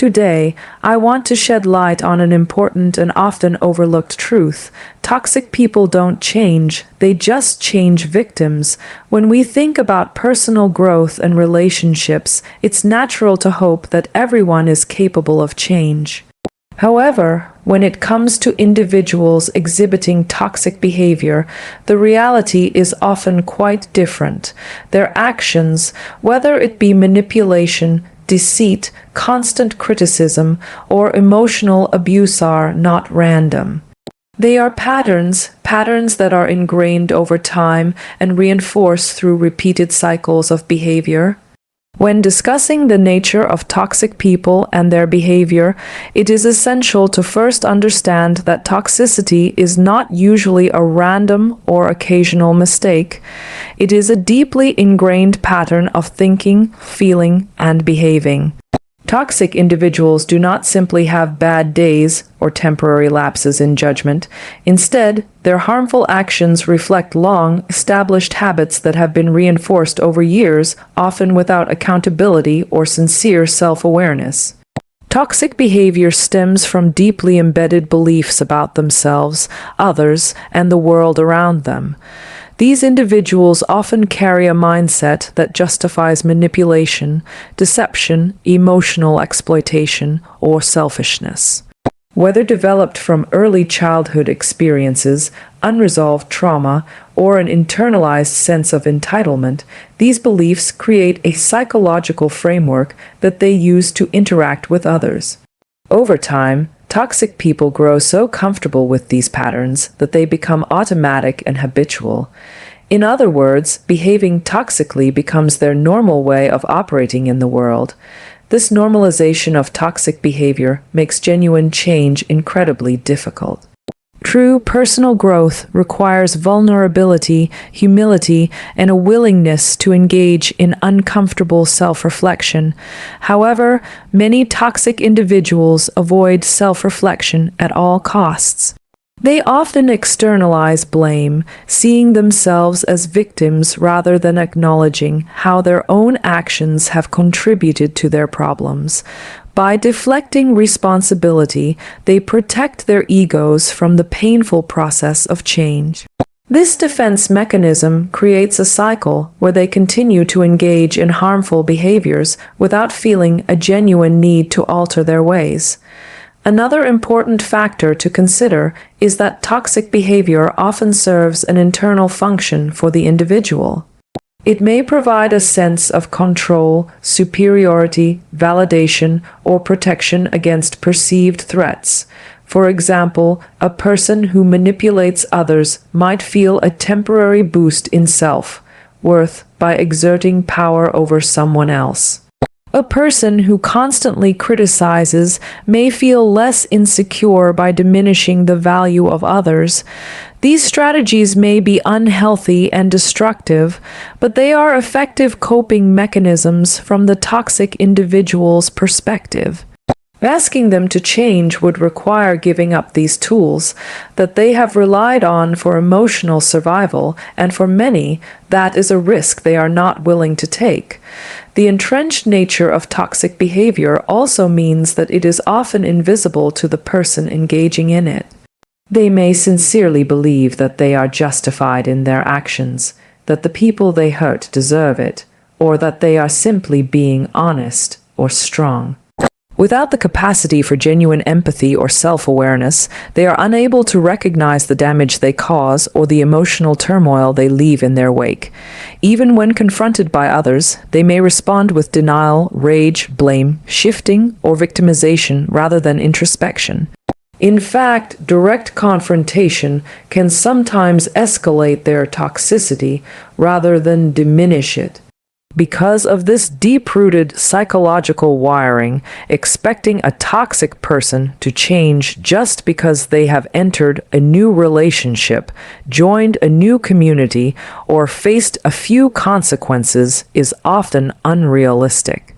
Today, I want to shed light on an important and often overlooked truth. Toxic people don't change, they just change victims. When we think about personal growth and relationships, it's natural to hope that everyone is capable of change. However, when it comes to individuals exhibiting toxic behavior, the reality is often quite different. Their actions, whether it be manipulation, deceit, constant criticism, or emotional abuse, are not random. They are patterns that are ingrained over time and reinforced through repeated cycles of behavior. When discussing the nature of toxic people and their behavior, it is essential to first understand that toxicity is not usually a random or occasional mistake. It is a deeply ingrained pattern of thinking, feeling, and behaving. Toxic individuals do not simply have bad days or temporary lapses in judgment. Instead, their harmful actions reflect long-established habits that have been reinforced over years, often without accountability or sincere self-awareness. Toxic behavior stems from deeply embedded beliefs about themselves, others, and the world around them. These individuals often carry a mindset that justifies manipulation, deception, emotional exploitation, or selfishness. Whether developed from early childhood experiences, unresolved trauma, or an internalized sense of entitlement, these beliefs create a psychological framework that they use to interact with others. Over time, toxic people grow so comfortable with these patterns that they become automatic and habitual. In other words, behaving toxically becomes their normal way of operating in the world. This normalization of toxic behavior makes genuine change incredibly difficult. True personal growth requires vulnerability, humility, and a willingness to engage in uncomfortable self-reflection. However, many toxic individuals avoid self-reflection at all costs. They often externalize blame, seeing themselves as victims rather than acknowledging how their own actions have contributed to their problems. By deflecting responsibility, they protect their egos from the painful process of change. This defense mechanism creates a cycle where they continue to engage in harmful behaviors without feeling a genuine need to alter their ways. Another important factor to consider is that toxic behavior often serves an internal function for the individual. It may provide a sense of control, superiority, validation, or protection against perceived threats. For example, a person who manipulates others might feel a temporary boost in self-worth by exerting power over someone else. A person who constantly criticizes may feel less insecure by diminishing the value of others. These strategies may be unhealthy and destructive, but they are effective coping mechanisms from the toxic individual's perspective. Asking them to change would require giving up these tools that they have relied on for emotional survival, and for many, that is a risk they are not willing to take. The entrenched nature of toxic behavior also means that it is often invisible to the person engaging in it. They may sincerely believe that they are justified in their actions, that the people they hurt deserve it, or that they are simply being honest or strong. Without the capacity for genuine empathy or self-awareness, they are unable to recognize the damage they cause or the emotional turmoil they leave in their wake. Even when confronted by others, they may respond with denial, rage, blame, shifting, or victimization rather than introspection. In fact, direct confrontation can sometimes escalate their toxicity rather than diminish it. Because of this deep-rooted psychological wiring, expecting a toxic person to change just because they have entered a new relationship, joined a new community, or faced a few consequences is often unrealistic.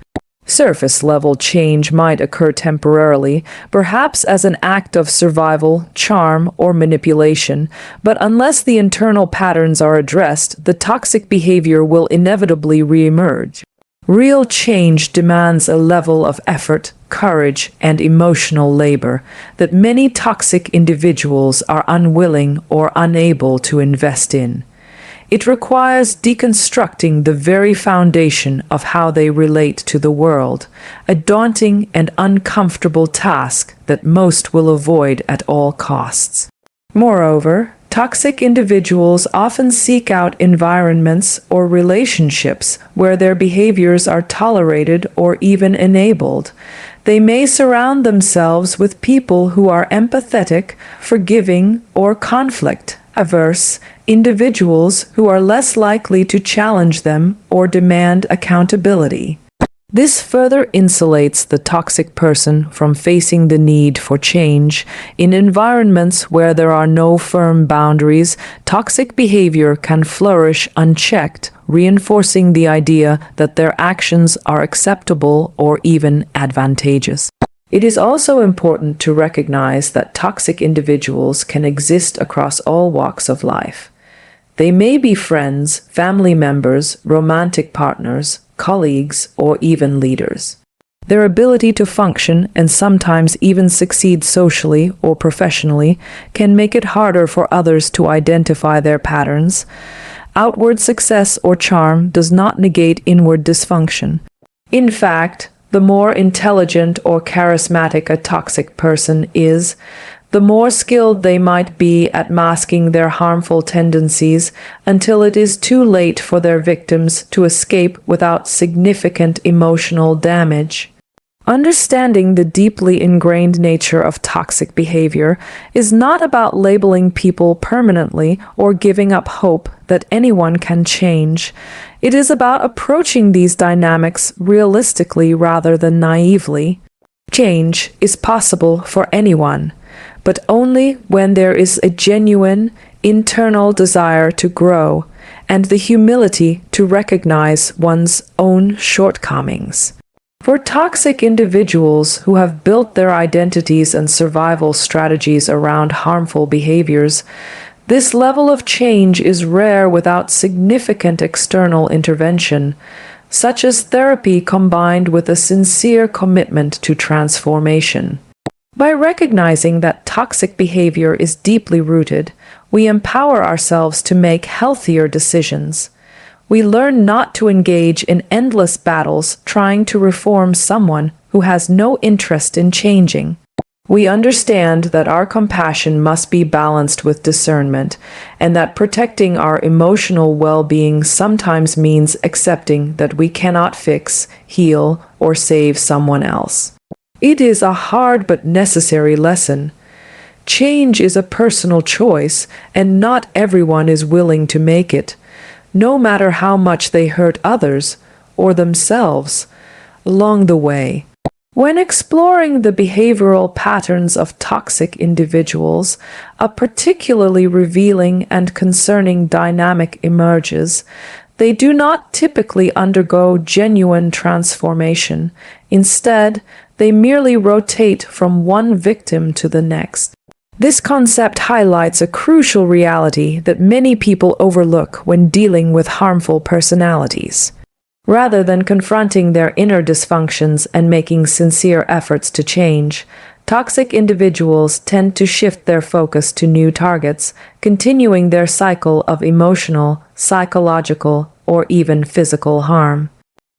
Surface-level change might occur temporarily, perhaps as an act of survival, charm, or manipulation, but unless the internal patterns are addressed, the toxic behavior will inevitably reemerge. Real change demands a level of effort, courage, and emotional labor that many toxic individuals are unwilling or unable to invest in. It requires deconstructing the very foundation of how they relate to the world, a daunting and uncomfortable task that most will avoid at all costs. Moreover, toxic individuals often seek out environments or relationships where their behaviors are tolerated or even enabled. They may surround themselves with people who are empathetic, forgiving, or conflict-averse individuals who are less likely to challenge them or demand accountability. This further insulates the toxic person from facing the need for change. In environments where there are no firm boundaries, toxic behavior can flourish unchecked, reinforcing the idea that their actions are acceptable or even advantageous. It is also important to recognize that toxic individuals can exist across all walks of life. They may be friends, family members, romantic partners, colleagues, or even leaders. Their ability to function and sometimes even succeed socially or professionally can make it harder for others to identify their patterns. Outward success or charm does not negate inward dysfunction. In fact, the more intelligent or charismatic a toxic person is, the more skilled they might be at masking their harmful tendencies until it is too late for their victims to escape without significant emotional damage. Understanding the deeply ingrained nature of toxic behavior is not about labeling people permanently or giving up hope that anyone can change. It is about approaching these dynamics realistically rather than naively. Change is possible for anyone, but only when there is a genuine, internal desire to grow and the humility to recognize one's own shortcomings. For toxic individuals who have built their identities and survival strategies around harmful behaviors, this level of change is rare without significant external intervention, such as therapy combined with a sincere commitment to transformation. By recognizing that toxic behavior is deeply rooted, we empower ourselves to make healthier decisions. We learn not to engage in endless battles trying to reform someone who has no interest in changing. We understand that our compassion must be balanced with discernment, and that protecting our emotional well-being sometimes means accepting that we cannot fix, heal, or save someone else. It is a hard but necessary lesson. Change is a personal choice, and not everyone is willing to make it, no matter how much they hurt others or themselves along the way. When exploring the behavioral patterns of toxic individuals, a particularly revealing and concerning dynamic emerges. They do not typically undergo genuine transformation. Instead, they merely rotate from one victim to the next. This concept highlights a crucial reality that many people overlook when dealing with harmful personalities. Rather than confronting their inner dysfunctions and making sincere efforts to change, toxic individuals tend to shift their focus to new targets, continuing their cycle of emotional, psychological, or even physical harm.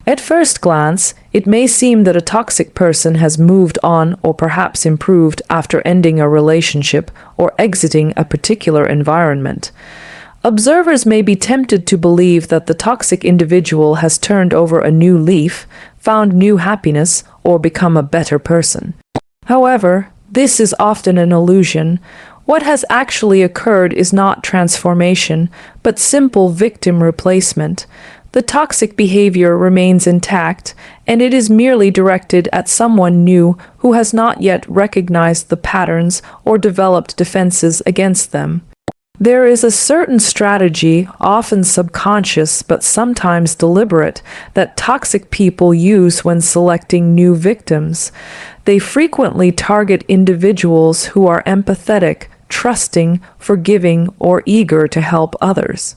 At first glance, it may seem that a toxic person has moved on or perhaps improved after ending a relationship or exiting a particular environment. Observers may be tempted to believe that the toxic individual has turned over a new leaf, found new happiness, or become a better person. However, this is often an illusion. What has actually occurred is not transformation, but simple victim replacement. The toxic behavior remains intact, and it is merely directed at someone new who has not yet recognized the patterns or developed defenses against them. There is a certain strategy, often subconscious but sometimes deliberate, that toxic people use when selecting new victims. They frequently target individuals who are empathetic, trusting, forgiving, or eager to help others.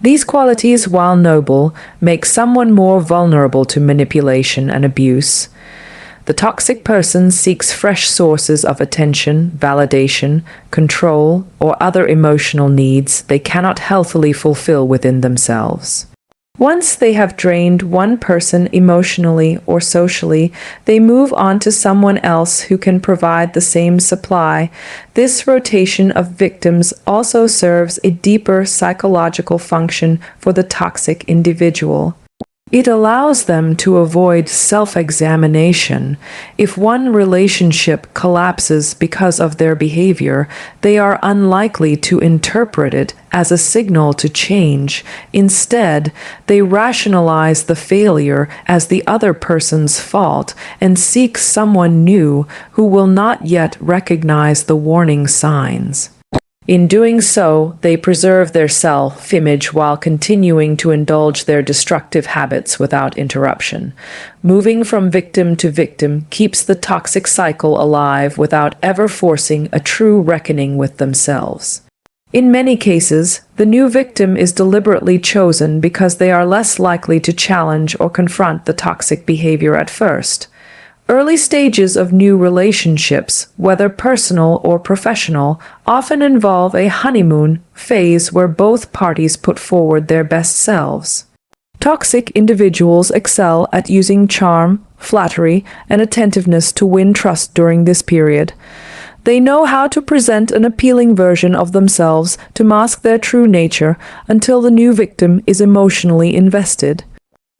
These qualities, while noble, make someone more vulnerable to manipulation and abuse. The toxic person seeks fresh sources of attention, validation, control, or other emotional needs they cannot healthily fulfill within themselves. Once they have drained one person emotionally or socially, they move on to someone else who can provide the same supply. This rotation of victims also serves a deeper psychological function for the toxic individual. It allows them to avoid self-examination. If one relationship collapses because of their behavior, they are unlikely to interpret it as a signal to change. Instead, they rationalize the failure as the other person's fault and seek someone new who will not yet recognize the warning signs. In doing so, they preserve their self-image while continuing to indulge their destructive habits without interruption. Moving from victim to victim keeps the toxic cycle alive without ever forcing a true reckoning with themselves. In many cases, the new victim is deliberately chosen because they are less likely to challenge or confront the toxic behavior at first. Early stages of new relationships, whether personal or professional, often involve a honeymoon phase where both parties put forward their best selves. Toxic individuals excel at using charm, flattery, and attentiveness to win trust during this period. They know how to present an appealing version of themselves to mask their true nature until the new victim is emotionally invested.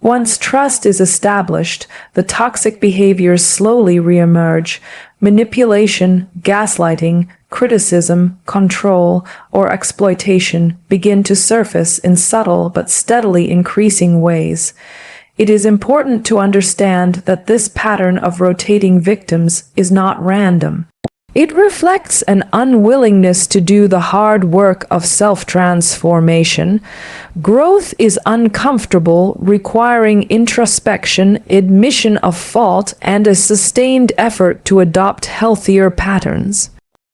Once trust is established, the toxic behaviors slowly reemerge. Manipulation, gaslighting, criticism, control, or exploitation begin to surface in subtle but steadily increasing ways. It is important to understand that this pattern of rotating victims is not random. It reflects an unwillingness to do the hard work of self-transformation. Growth is uncomfortable, requiring introspection, admission of fault, and a sustained effort to adopt healthier patterns.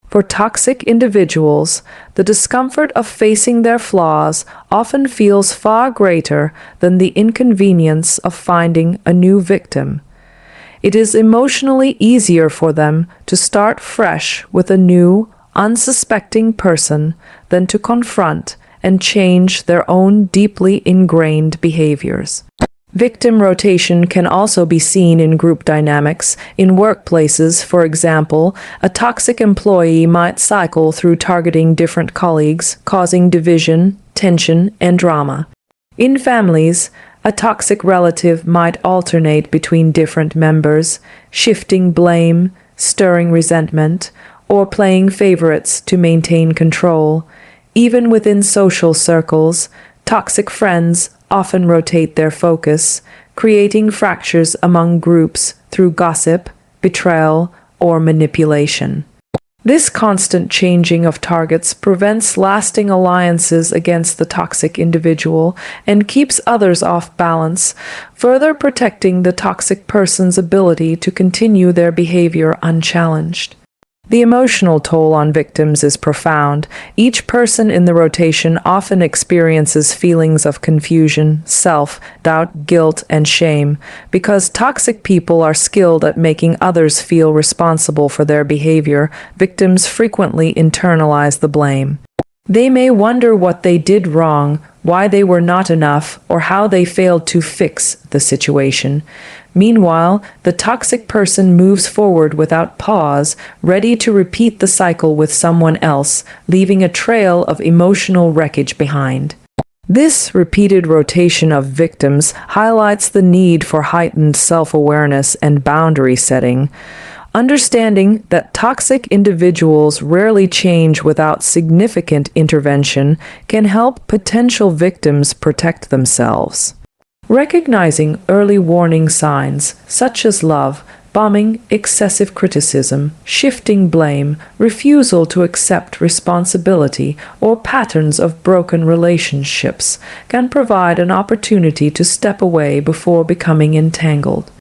For toxic individuals, the discomfort of facing their flaws often feels far greater than the inconvenience of finding a new victim. It is emotionally easier for them to start fresh with a new, unsuspecting person than to confront and change their own deeply ingrained behaviors. Victim rotation can also be seen in group dynamics. In workplaces, for example, a toxic employee might cycle through targeting different colleagues, causing division, tension, and drama. In families, a toxic relative might alternate between different members, shifting blame, stirring resentment, or playing favorites to maintain control. Even within social circles, toxic friends often rotate their focus, creating fractures among groups through gossip, betrayal, or manipulation. This constant changing of targets prevents lasting alliances against the toxic individual and keeps others off balance, further protecting the toxic person's ability to continue their behavior unchallenged. The emotional toll on victims is profound. Each person in the rotation often experiences feelings of confusion, self-doubt, guilt, and shame. Because toxic people are skilled at making others feel responsible for their behavior, victims frequently internalize the blame. They may wonder what they did wrong, why they were not enough, or how they failed to fix the situation. Meanwhile, the toxic person moves forward without pause, ready to repeat the cycle with someone else, leaving a trail of emotional wreckage behind. This repeated rotation of victims highlights the need for heightened self-awareness and boundary setting. Understanding that toxic individuals rarely change without significant intervention can help potential victims protect themselves. Recognizing early warning signs such as love bombing, excessive criticism, shifting blame, refusal to accept responsibility, or patterns of broken relationships can provide an opportunity to step away before becoming entangled.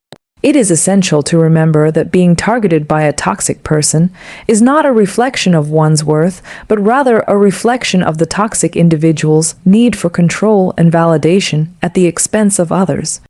It is essential to remember that being targeted by a toxic person is not a reflection of one's worth, but rather a reflection of the toxic individual's need for control and validation at the expense of others.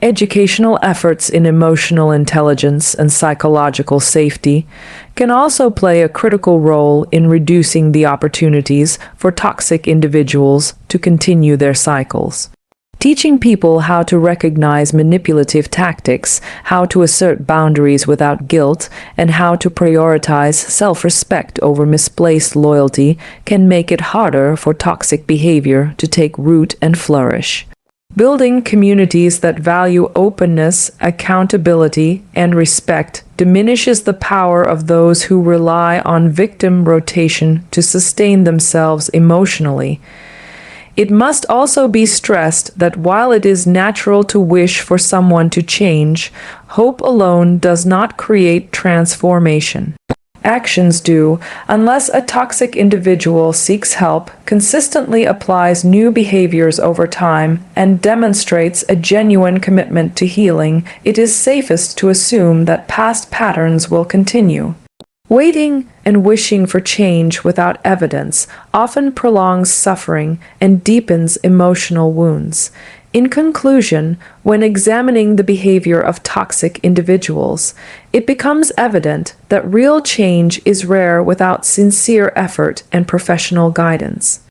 Educational efforts in emotional intelligence and psychological safety can also play a critical role in reducing the opportunities for toxic individuals to continue their cycles. Teaching people how to recognize manipulative tactics, how to assert boundaries without guilt, and how to prioritize self-respect over misplaced loyalty can make it harder for toxic behavior to take root and flourish. Building communities that value openness, accountability, and respect diminishes the power of those who rely on victim rotation to sustain themselves emotionally. It must also be stressed that while it is natural to wish for someone to change, hope alone does not create transformation. Actions do, unless a toxic individual seeks help, consistently applies new behaviors over time, and demonstrates a genuine commitment to healing. It is safest to assume that past patterns will continue. Waiting and wishing for change without evidence often prolongs suffering and deepens emotional wounds. In conclusion, when examining the behavior of toxic individuals, it becomes evident that real change is rare without sincere effort and professional guidance.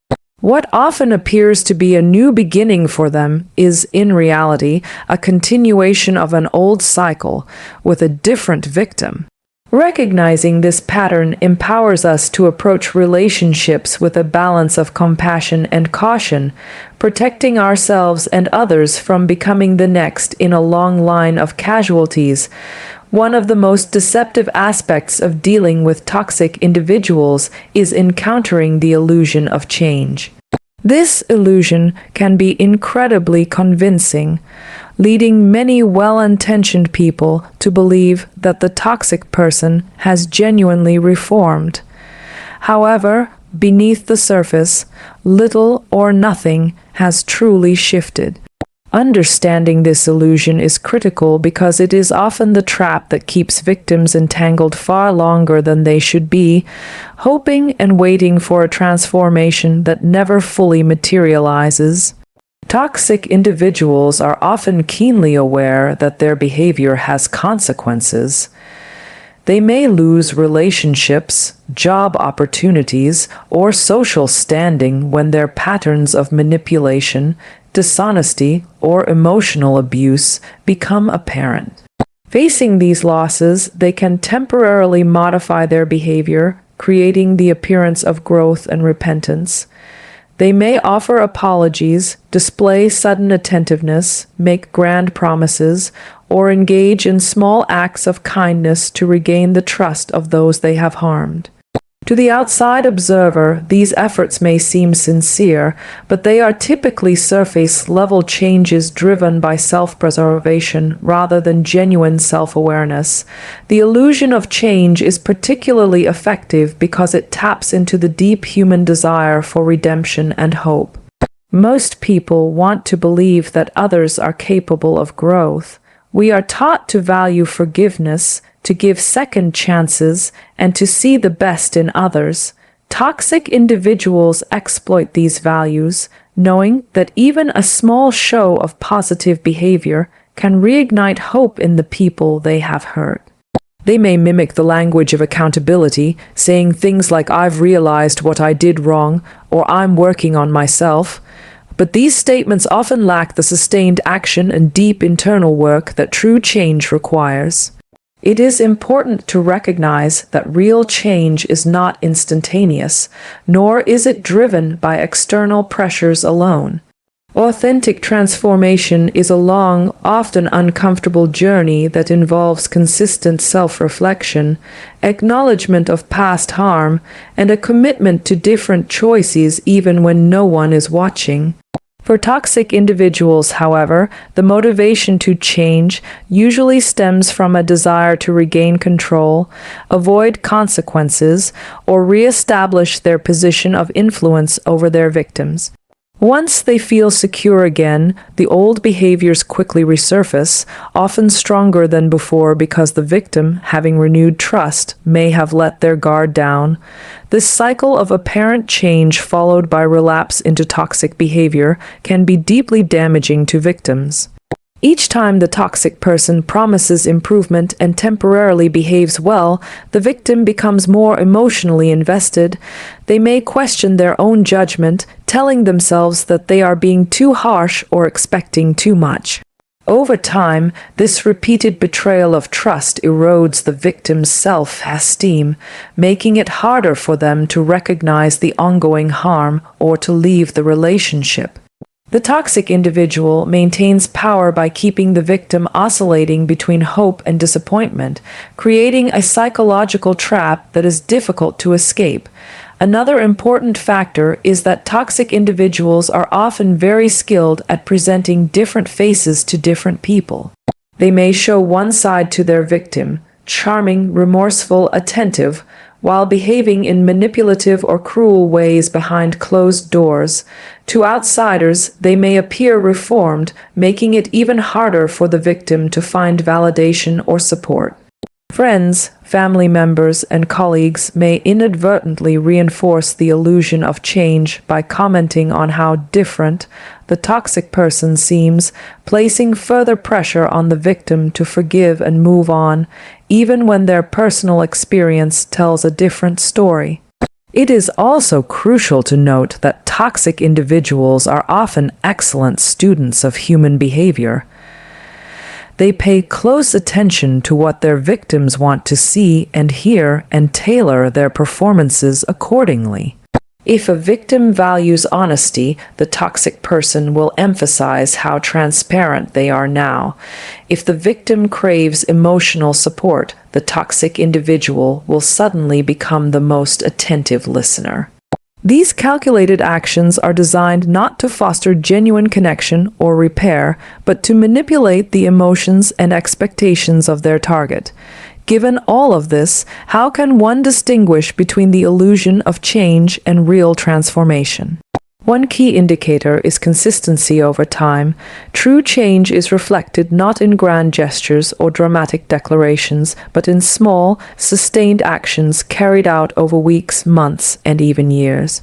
What often appears to be a new beginning for them is, in reality, a continuation of an old cycle with a different victim. Recognizing this pattern empowers us to approach relationships with a balance of compassion and caution, protecting ourselves and others from becoming the next in a long line of casualties. One of the most deceptive aspects of dealing with toxic individuals is encountering the illusion of change. This illusion can be incredibly convincing, leading many well-intentioned people to believe that the toxic person has genuinely reformed. However, beneath the surface, little or nothing has truly shifted. Understanding this illusion is critical because it is often the trap that keeps victims entangled far longer than they should be, hoping and waiting for a transformation that never fully materializes. Toxic individuals are often keenly aware that their behavior has consequences. They may lose relationships, job opportunities, or social standing when their patterns of manipulation, dishonesty, or emotional abuse become apparent. Facing these losses, they can temporarily modify their behavior, creating the appearance of growth and repentance. They may offer apologies, display sudden attentiveness, make grand promises, or engage in small acts of kindness to regain the trust of those they have harmed. To the outside observer, these efforts may seem sincere, but they are typically surface-level changes driven by self-preservation rather than genuine self-awareness. The illusion of change is particularly effective because it taps into the deep human desire for redemption and hope. Most people want to believe that others are capable of growth. We are taught to value forgiveness, to give second chances, and to see the best in others. Toxic individuals exploit these values, knowing that even a small show of positive behavior can reignite hope in the people they have hurt. They may mimic the language of accountability, saying things like "I've realized what I did wrong" or "I'm working on myself." But these statements often lack the sustained action and deep internal work that true change requires. It is important to recognize that real change is not instantaneous, nor is it driven by external pressures alone. Authentic transformation is a long, often uncomfortable journey that involves consistent self-reflection, acknowledgement of past harm, and a commitment to different choices even when no one is watching. For toxic individuals, however, the motivation to change usually stems from a desire to regain control, avoid consequences, or reestablish their position of influence over their victims. Once they feel secure again, the old behaviors quickly resurface, often stronger than before because the victim, having renewed trust, may have let their guard down. This cycle of apparent change followed by relapse into toxic behavior can be deeply damaging to victims. Each time the toxic person promises improvement and temporarily behaves well, the victim becomes more emotionally invested. They may question their own judgment, telling themselves that they are being too harsh or expecting too much. Over time, this repeated betrayal of trust erodes the victim's self-esteem, making it harder for them to recognize the ongoing harm or to leave the relationship. The toxic individual maintains power by keeping the victim oscillating between hope and disappointment, creating a psychological trap that is difficult to escape. Another important factor is that toxic individuals are often very skilled at presenting different faces to different people. They may show one side to their victim, charming, remorseful, attentive, while behaving in manipulative or cruel ways behind closed doors. To outsiders, they may appear reformed, making it even harder for the victim to find validation or support. Friends, family members, and colleagues may inadvertently reinforce the illusion of change by commenting on how different the toxic person seems, placing further pressure on the victim to forgive and move on, even when their personal experience tells a different story. It is also crucial to note that toxic individuals are often excellent students of human behavior. They pay close attention to what their victims want to see and hear and tailor their performances accordingly. If a victim values honesty, the toxic person will emphasize how transparent they are now. If the victim craves emotional support, the toxic individual will suddenly become the most attentive listener. These calculated actions are designed not to foster genuine connection or repair, but to manipulate the emotions and expectations of their target. Given all of this, how can one distinguish between the illusion of change and real transformation? One key indicator is consistency over time. True change is reflected not in grand gestures or dramatic declarations, but in small, sustained actions carried out over weeks, months, and even years.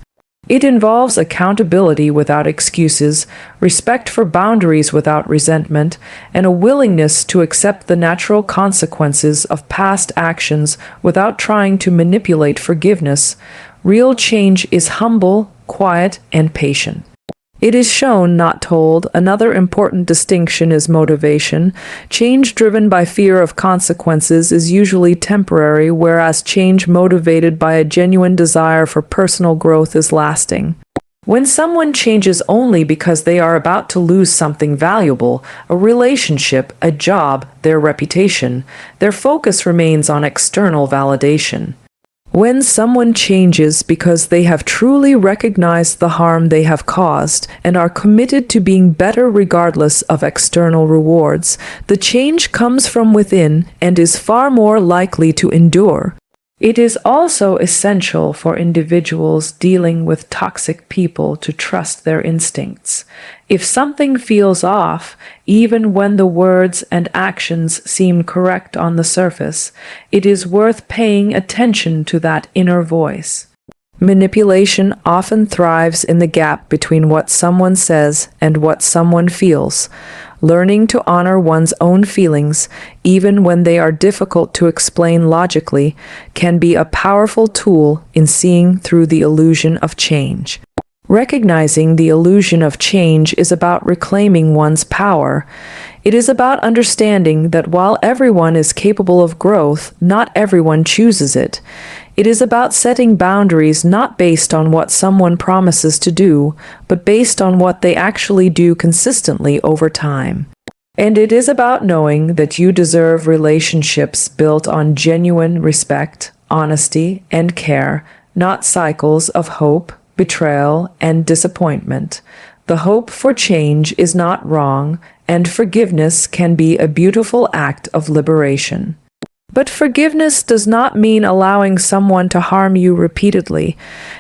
It involves accountability without excuses, respect for boundaries without resentment, and a willingness to accept the natural consequences of past actions without trying to manipulate forgiveness. Real change is humble, quiet, and patient. It is shown, not told. Another important distinction is motivation. Change driven by fear of consequences is usually temporary, whereas change motivated by a genuine desire for personal growth is lasting. When someone changes only because they are about to lose something valuable, a relationship, a job, their reputation, their focus remains on external validation. When someone changes because they have truly recognized the harm they have caused and are committed to being better regardless of external rewards, the change comes from within and is far more likely to endure. It is also essential for individuals dealing with toxic people to trust their instincts. If something feels off, even when the words and actions seem correct on the surface, it is worth paying attention to that inner voice. Manipulation often thrives in the gap between what someone says and what someone feels. Learning to honor one's own feelings, even when they are difficult to explain logically, can be a powerful tool in seeing through the illusion of change. Recognizing the illusion of change is about reclaiming one's power. It is about understanding that while everyone is capable of growth, not everyone chooses it. It is about setting boundaries not based on what someone promises to do, but based on what they actually do consistently over time. And it is about knowing that you deserve relationships built on genuine respect, honesty, and care, not cycles of hope, betrayal, and disappointment. The hope for change is not wrong, and forgiveness can be a beautiful act of liberation. But forgiveness does not mean allowing someone to harm you repeatedly.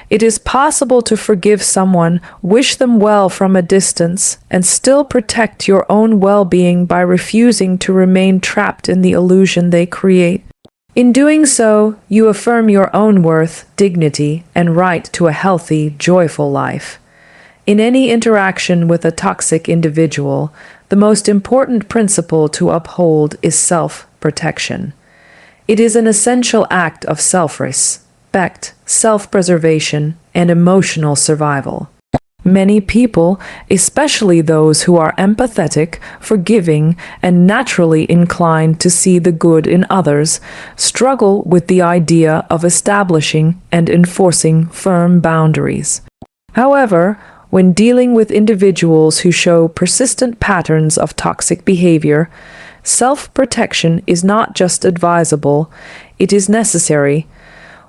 It is possible to forgive someone, wish them well from a distance, and still protect your own well-being by refusing to remain trapped in the illusion they create. In doing so, you affirm your own worth, dignity, and right to a healthy, joyful life. In any interaction with a toxic individual, the most important principle to uphold is self-protection. It is an essential act of self-respect, self-preservation, and emotional survival. Many people, especially those who are empathetic, forgiving, and naturally inclined to see the good in others, struggle with the idea of establishing and enforcing firm boundaries. However, when dealing with individuals who show persistent patterns of toxic behavior, self-protection is not just advisable, it is necessary.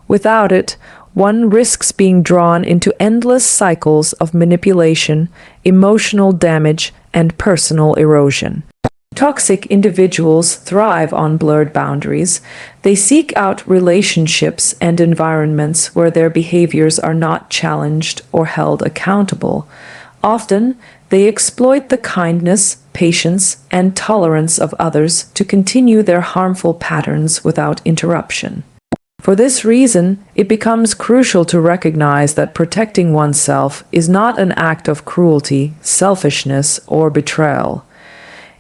Without it, one risks being drawn into endless cycles of manipulation, emotional damage, and personal erosion. Toxic individuals thrive on blurred boundaries. They seek out relationships and environments where their behaviors are not challenged or held accountable. Often, they exploit the kindness, patience, and tolerance of others to continue their harmful patterns without interruption. For this reason, it becomes crucial to recognize that protecting oneself is not an act of cruelty, selfishness, or betrayal.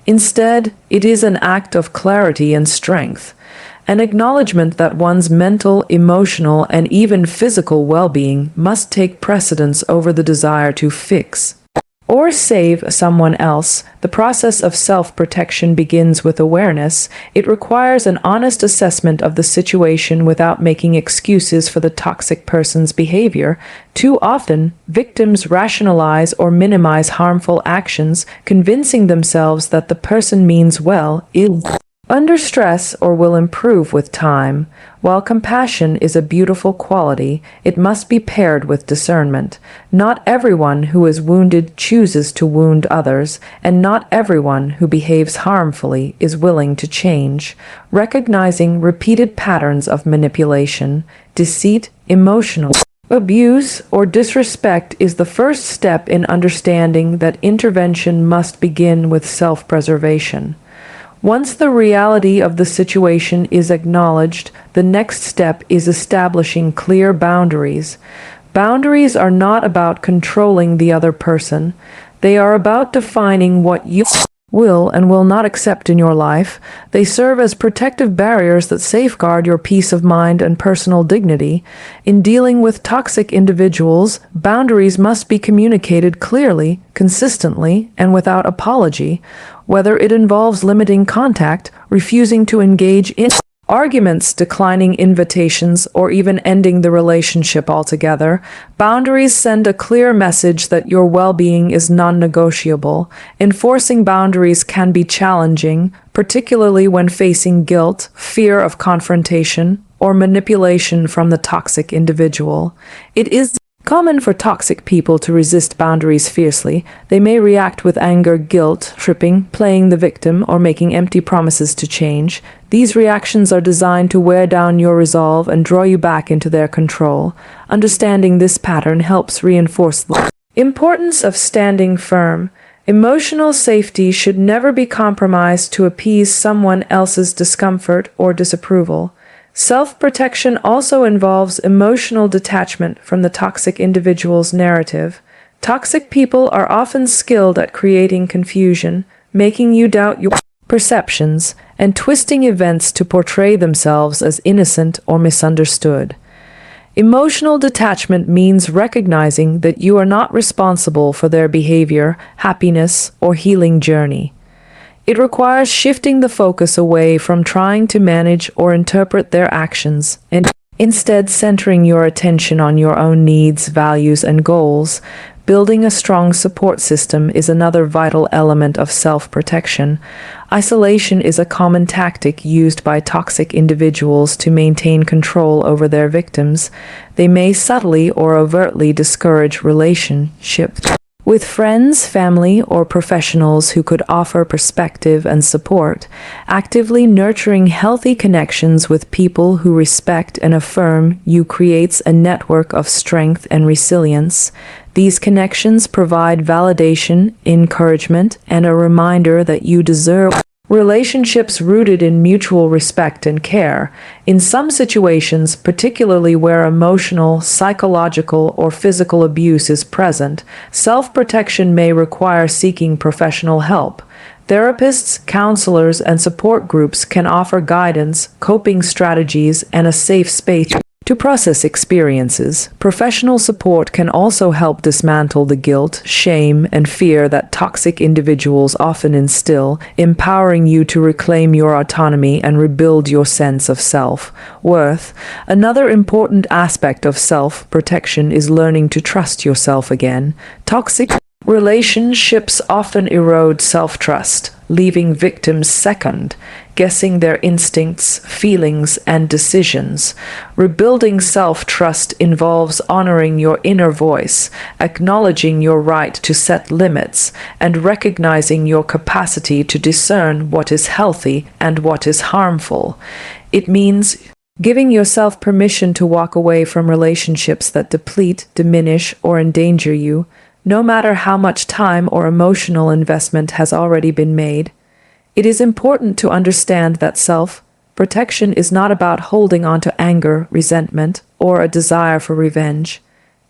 Instead, it is an act of clarity and strength, an acknowledgement that one's mental, emotional, and even physical well-being must take precedence over the desire to fix or save someone else. The process of self-protection begins with awareness. It requires an honest assessment of the situation without making excuses for the toxic person's behavior. Too often, victims rationalize or minimize harmful actions, convincing themselves that the person means well, is under stress, or will improve with time. While compassion is a beautiful quality, it must be paired with discernment. Not everyone who is wounded chooses to wound others, and not everyone who behaves harmfully is willing to change. Recognizing repeated patterns of manipulation, deceit, emotional abuse, or disrespect is the first step in understanding that intervention must begin with self-preservation. Once the reality of the situation is acknowledged, the next step is establishing clear boundaries. Boundaries are not about controlling the other person. They are about defining what you will and will not accept in your life. They serve as protective barriers that safeguard your peace of mind and personal dignity. In dealing with toxic individuals, boundaries must be communicated clearly, consistently, and without apology. Whether it involves limiting contact, refusing to engage in arguments, declining invitations, or even ending the relationship altogether, boundaries send a clear message that your well-being is non-negotiable. Enforcing boundaries can be challenging, particularly when facing guilt, fear of confrontation, or manipulation from the toxic individual. It is common for toxic people to resist boundaries fiercely. They may react with anger, guilt, tripping, playing the victim, or making empty promises to change. These reactions are designed to wear down your resolve and draw you back into their control. Understanding this pattern helps reinforce the importance of standing firm. Emotional safety should never be compromised to appease someone else's discomfort or disapproval. Self-protection also involves emotional detachment from the toxic individual's narrative. Toxic people are often skilled at creating confusion, making you doubt your perceptions, and twisting events to portray themselves as innocent or misunderstood. Emotional detachment means recognizing that you are not responsible for their behavior, happiness, or healing journey. It requires shifting the focus away from trying to manage or interpret their actions and instead centering your attention on your own needs, values, and goals. Building a strong support system is another vital element of self-protection. Isolation is a common tactic used by toxic individuals to maintain control over their victims. They may subtly or overtly discourage relationships, with friends, family, or professionals who could offer perspective and support, actively nurturing healthy connections with people who respect and affirm you creates a network of strength and resilience. These connections provide validation, encouragement, and a reminder that you deserve relationships rooted in mutual respect and care. In some situations, particularly where emotional, psychological, or physical abuse is present, self-protection may require seeking professional help. Therapists, counselors, and support groups can offer guidance, coping strategies, and a safe space to process experiences. Professional support can also help dismantle the guilt, shame, and fear that toxic individuals often instill, empowering you to reclaim your autonomy and rebuild your sense of self-worth. Another important aspect of self-protection is learning to trust yourself again. Toxic relationships often erode self-trust, leaving victims second guessing their instincts, feelings, and decisions. Rebuilding self-trust involves honoring your inner voice, acknowledging your right to set limits, and recognizing your capacity to discern what is healthy and what is harmful. It means giving yourself permission to walk away from relationships that deplete, diminish, or endanger you, no matter how much time or emotional investment has already been made. It is important to understand that self-protection is not about holding on to anger, resentment, or a desire for revenge.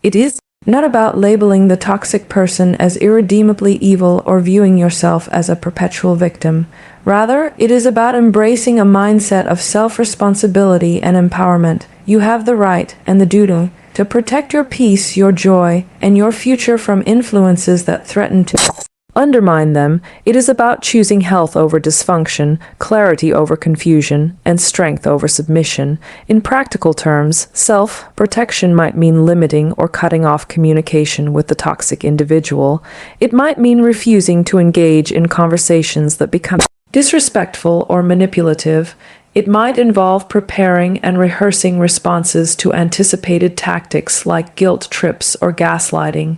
It is not about labeling the toxic person as irredeemably evil or viewing yourself as a perpetual victim. Rather, it is about embracing a mindset of self-responsibility and empowerment. You have the right and the duty to protect your peace, your joy, and your future from influences that threaten to undermine them. It is about choosing health over dysfunction, clarity over confusion, and strength over submission. In practical terms, self-protection might mean limiting or cutting off communication with the toxic individual. It might mean refusing to engage in conversations that become disrespectful or manipulative. It might involve preparing and rehearsing responses to anticipated tactics like guilt trips or gaslighting.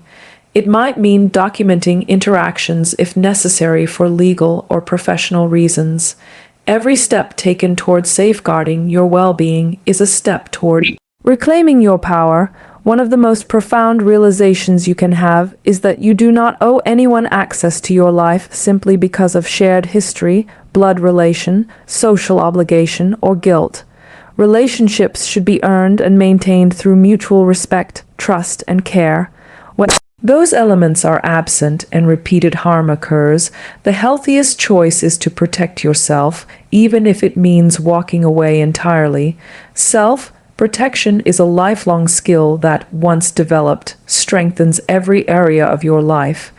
It might mean documenting interactions if necessary for legal or professional reasons. Every step taken toward safeguarding your well-being is a step toward reclaiming your power. One of the most profound realizations you can have is that you do not owe anyone access to your life simply because of shared history, blood relation, social obligation, or guilt. Relationships should be earned and maintained through mutual respect, trust, and care. When those elements are absent and repeated harm occurs, the healthiest choice is to protect yourself, even if it means walking away entirely. Self-protection is a lifelong skill that, once developed, strengthens every area of your life.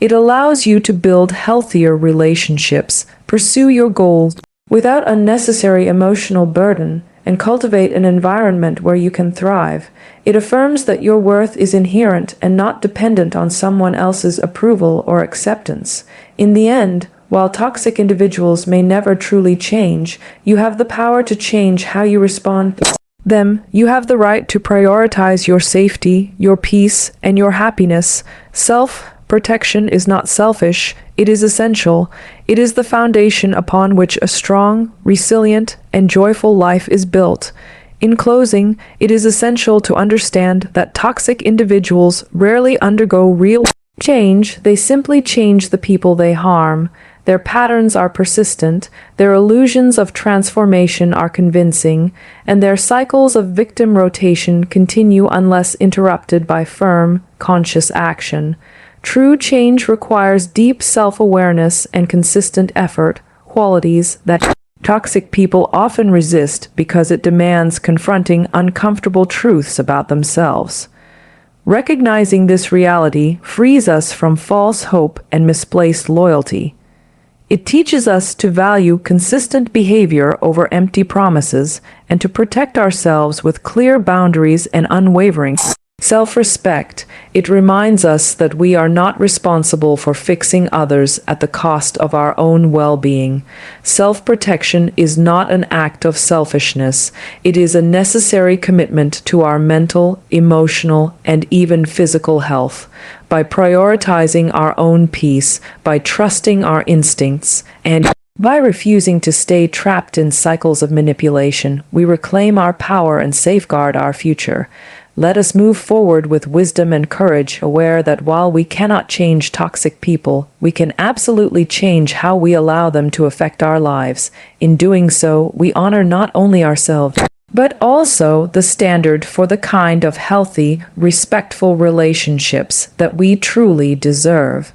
It allows you to build healthier relationships, pursue your goals without unnecessary emotional burden, and cultivate an environment where you can thrive. It affirms that your worth is inherent and not dependent on someone else's approval or acceptance. In the end, while toxic individuals may never truly change, you have the power to change how you respond to them. You have the right to prioritize your safety, your peace, and your happiness. Self-protection is not selfish, it is essential. It is the foundation upon which a strong, resilient, and joyful life is built. In closing, it is essential to understand that toxic individuals rarely undergo real change, they simply change the people they harm. Their patterns are persistent, their illusions of transformation are convincing, and their cycles of victim rotation continue unless interrupted by firm, conscious action. True change requires deep self-awareness and consistent effort, qualities that toxic people often resist because it demands confronting uncomfortable truths about themselves. Recognizing this reality frees us from false hope and misplaced loyalty. It teaches us to value consistent behavior over empty promises and to protect ourselves with clear boundaries and unwavering Self-respect. It reminds us that we are not responsible for fixing others at the cost of our own well-being. Self-protection is not an act of selfishness. It is a necessary commitment to our mental, emotional, and even physical health. By prioritizing our own peace, by trusting our instincts, and by refusing to stay trapped in cycles of manipulation, we reclaim our power and safeguard our future. Let us move forward with wisdom and courage, aware that while we cannot change toxic people, we can absolutely change how we allow them to affect our lives. In doing so, we honor not only ourselves, but also the standard for the kind of healthy, respectful relationships that we truly deserve.